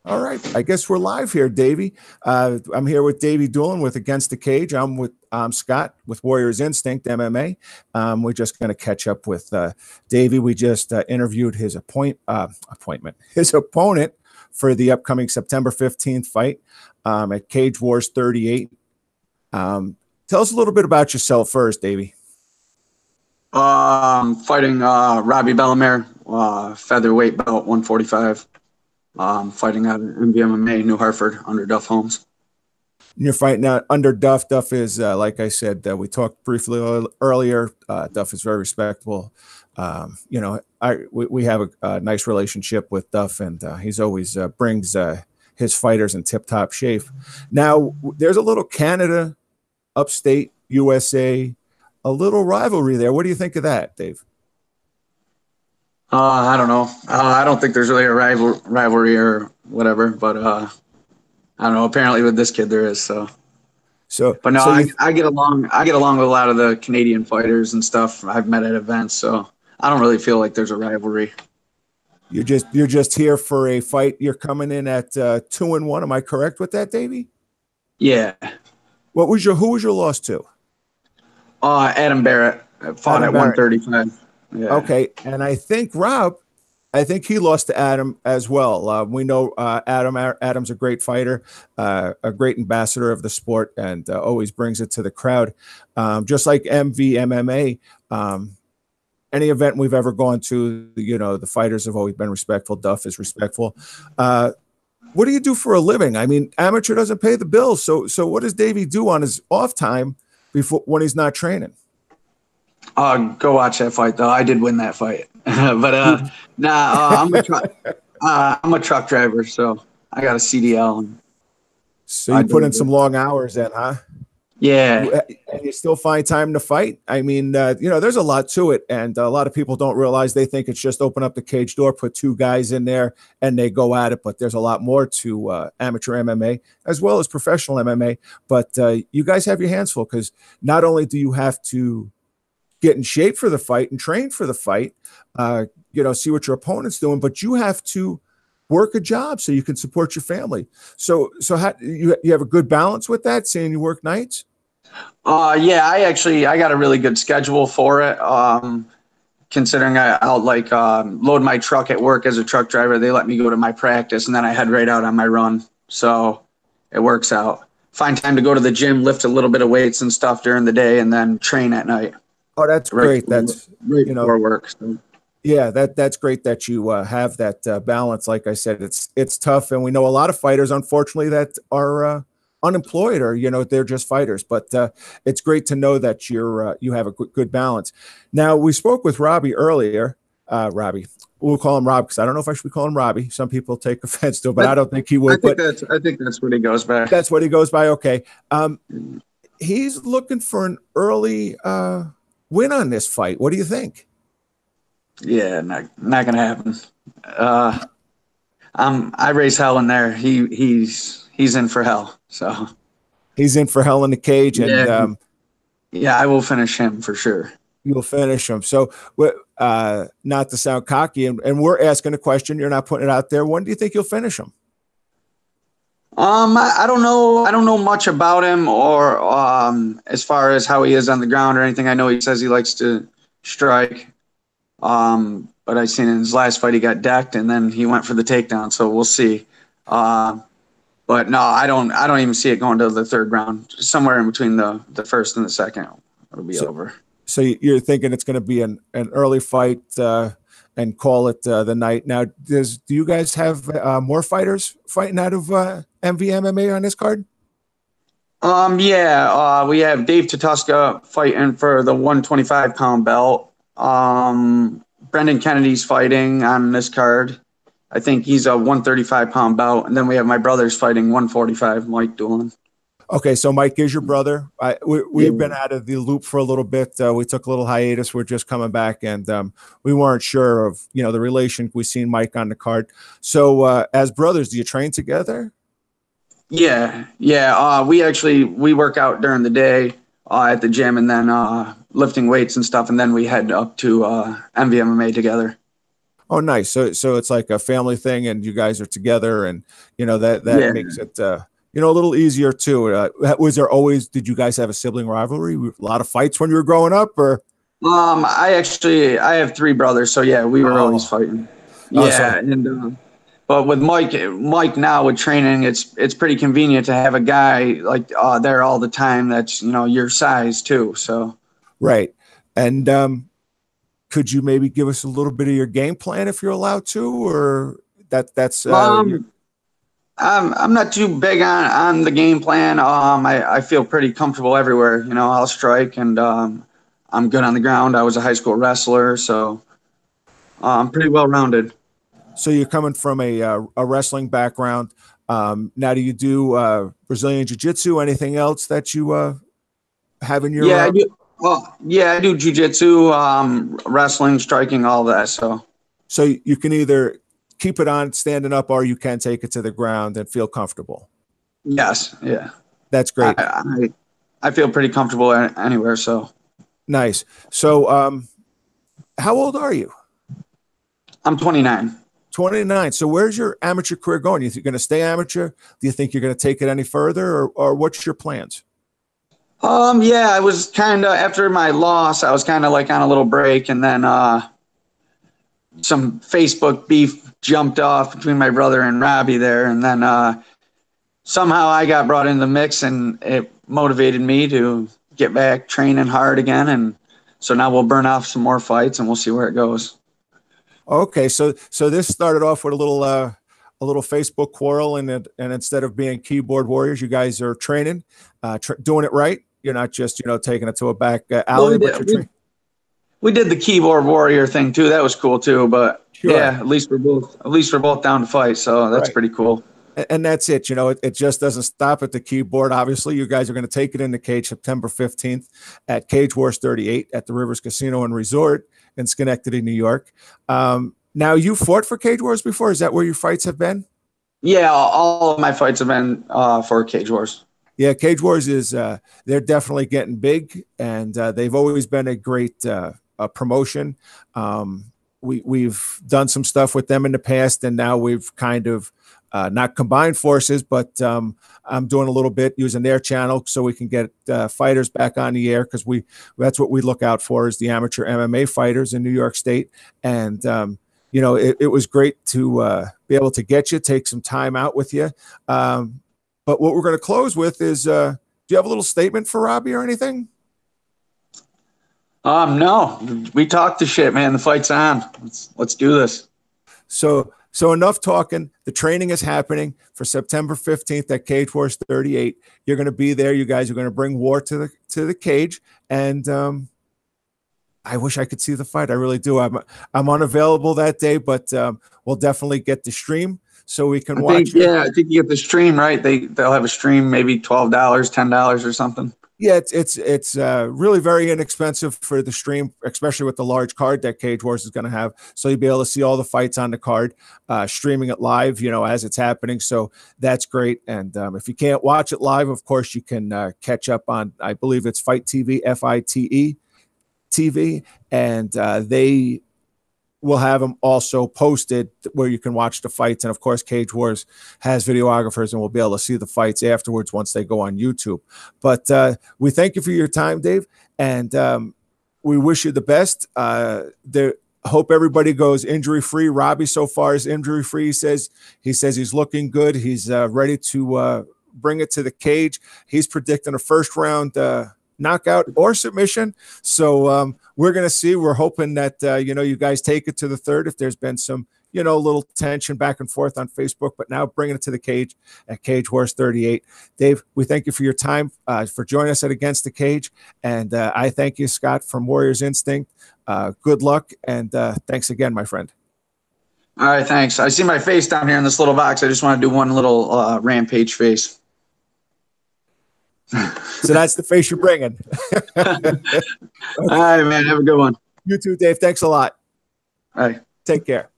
All right. I guess we're live here, Davie. I'm here with Davie Doolen with Against the Cage. I'm with Scott with Warriors Instinct MMA. We're just going to catch up with Davie. We just interviewed his his opponent for the upcoming September 15th fight at Cage Wars 38. Tell us a little bit about yourself first, Davie. Fighting Robbie Bellemare, featherweight belt 145. Fighting out of MVMMA, New Hartford, under Duff Holmes. You're fighting out under Duff. Duff is, like I said, we talked briefly earlier. Duff is very respectable. We have a nice relationship with Duff, and he's always brings his fighters in tip-top shape. Now, there's a little Canada, upstate USA, a little rivalry there. What do you think of that, Dave? I don't know. I don't think there's really a rivalry or whatever, but I don't know. Apparently, with this kid, there is. But no, I get along. I get along with a lot of the Canadian fighters and stuff I've met at events, so I don't really feel like there's a rivalry. You're just here for a fight. You're coming in at 2-1. Am I correct with that, Davie? Yeah. Who was your loss to? Adam Barrett fought at 135. Yeah. Okay, and I think he lost to Adam as well. We know Adam's a great fighter, a great ambassador of the sport, and always brings it to the crowd. Just like MVMMA, any event we've ever gone to, the fighters have always been respectful. Duff is respectful. What do you do for a living? I mean, amateur doesn't pay the bills. So what does Davie do on his off time when he's not training? Go watch that fight, though. I did win that fight. But I'm a truck driver, so I got a CDL. So you put in some long hours then, huh? Yeah. And you still find time to fight? I mean, there's a lot to it, and a lot of people don't realize. They think it's just open up the cage door, put two guys in there, and they go at it. But there's a lot more to amateur MMA as well as professional MMA. But you guys have your hands full, because not only do you have to get in shape for the fight and train for the fight, see what your opponent's doing, but you have to work a job so you can support your family. So how, you have a good balance with that, saying you work nights? Yeah, I got a really good schedule for it. Considering I'll load my truck at work as a truck driver. They let me go to my practice, and then I head right out on my run. So it works out. Find time to go to the gym, lift a little bit of weights and stuff during the day, and then train at night. Oh, that's great. That's right before work. So. Yeah, that's great that you have that balance. Like I said, it's tough, and we know a lot of fighters, unfortunately, that are unemployed, or they're just fighters. But it's great to know that you have a good balance. Now, we spoke with Robbie earlier. Robbie, we'll call him Rob, because I don't know if I should be calling him Robbie. Some people take offense to it, but I don't think he would. I think that's what he goes by. That's what he goes by. Okay, he's looking for an early win on this fight. What do you think? Yeah, not gonna happen. I raise hell in there. He's in for hell. So he's in for hell in the cage, and yeah, I will finish him for sure. You'll finish him. So, not to sound cocky, and we're asking a question. You're not putting it out there. When do you think you'll finish him? I don't know. I don't know much about him, or as far as how he is on the ground or anything. I know he says he likes to strike. But I seen in his last fight he got decked, and then he went for the takedown. So we'll see. But no, I don't even see it going to the third round. Somewhere in between the first and the second, it'll be over. So you're thinking it's going to be an early fight and call it the night. Now, do you guys have more fighters fighting out of MVMMA on this card? Yeah, we have Dave Tatuska fighting for the 125-pound belt. Brendan Kennedy's fighting on this card. I think he's a 135-pound belt. And then we have my brothers fighting 145, Mike Doolen. Okay, so Mike is your brother. We've been out of the loop for a little bit. We took a little hiatus. We're just coming back, and we weren't sure of the relation. We've seen Mike on the card. So as brothers, do you train together? Yeah. We work out during the day at the gym, and then lifting weights and stuff, and then we head up to MVMMA together. Oh, nice. So it's like a family thing, and you guys are together, and that Yeah. makes it a little easier too. Was there always? Did you guys have a sibling rivalry? A lot of fights when you were growing up, or? I have three brothers, so yeah, we were always Oh, fighting. oh, so Yeah, and but with Mike now with training, it's pretty convenient to have a guy like there all the time that's your size too. So right. And could you maybe give us a little bit of your game plan if you're allowed to, or that's um, I'm not too big on the game plan. I feel pretty comfortable everywhere. I'll strike and I'm good on the ground. I was a high school wrestler, so I'm pretty well rounded. so you're coming from a wrestling background. Now, do you do Brazilian jiu-jitsu? Anything else that you have in Yeah, your? I do. Well, yeah, I do jujitsu, wrestling, striking, all that. So you can either keep it on standing up, or you can take it to the ground and feel comfortable. Yes, yeah. That's I great. I, I feel pretty comfortable anywhere. So Nice. So, how old are you? I'm 29. 29. So where's your amateur career going? You think you're going to stay amateur? Do you think you're going to take it any further, or what's your plans? Yeah, I was kind of after my loss. I was kind of like on a little break, and then some Facebook beef jumped off between my brother and Robbie there, and then somehow I got brought in the mix, and it motivated me to get back training hard again. And so now we'll burn off some more fights, and we'll see where it goes. Okay, so this started off with a little Facebook quarrel, and instead of being keyboard warriors, you guys are training, doing it right. You're not just taking it to a back Well, alley, but you're training. we did the keyboard warrior thing too. That was cool too. But Sure, yeah, at least we're both down to fight. So that's right. pretty cool. And that's it. It just doesn't stop at the keyboard. Obviously, you guys are going to take it in the cage September 15th at Cage Wars 38 at the Rivers Casino and Resort in Schenectady, New York. Now, you fought for Cage Wars before? Is that where your fights have been? Yeah, all of my fights have been for Cage Wars. Yeah, Cage Wars is they're definitely getting big, and they've always been a great promotion. We've done some stuff with them in the past, and now we've kind of not combined forces, but I'm doing a little bit using their channel so we can get fighters back on the air, because that's what we look out for, is the amateur MMA fighters in New York State. And it was great to be able to get you, take some time out with you. But what we're going to close with is, do you have a little statement for Robbie or anything? No, we talked the shit, man. The fight's on. Let's do this. So enough talking. The training is happening for September 15th at Cage Wars 38. You're going to be there. You guys are going to bring war to the cage, and I wish I could see the fight. I really do. I'm unavailable that day, but we'll definitely get the stream so we can watch it. Yeah, I think you get the stream, right? They'll have a stream, maybe $12, $10 or something. Yeah, it's really very inexpensive for the stream, especially with the large card that Cage Wars is going to have. So you'll be able to see all the fights on the card, streaming it live, as it's happening. So that's great. And if you can't watch it live, of course, you can catch up on, I believe it's Fight TV, FITE TV, and they will have them also posted where you can watch the fights. And of course, Cage Wars has videographers, and we'll be able to see the fights afterwards once they go on YouTube. But we thank you for your time, Dave, and we wish you the best. Hope everybody goes injury-free. Robbie so far is injury-free. He says he's looking good. He's ready to bring it to the cage. He's predicting a first-round knockout or submission. So we're going to see. We're hoping that, you guys take it to the third if there's been some, little tension back and forth on Facebook, but now bringing it to the cage at Cage Wars 38. Dave, we thank you for your time, for joining us at Against the Cage. And I thank you, Scott, from Warriors Instinct. Good luck. And thanks again, my friend. All right, thanks. I see my face down here in this little box. I just want to do one little rampage face. So that's the face you're bringing. Okay. All right, man. Have a good one. You too, Dave. Thanks a lot. All right. Take care.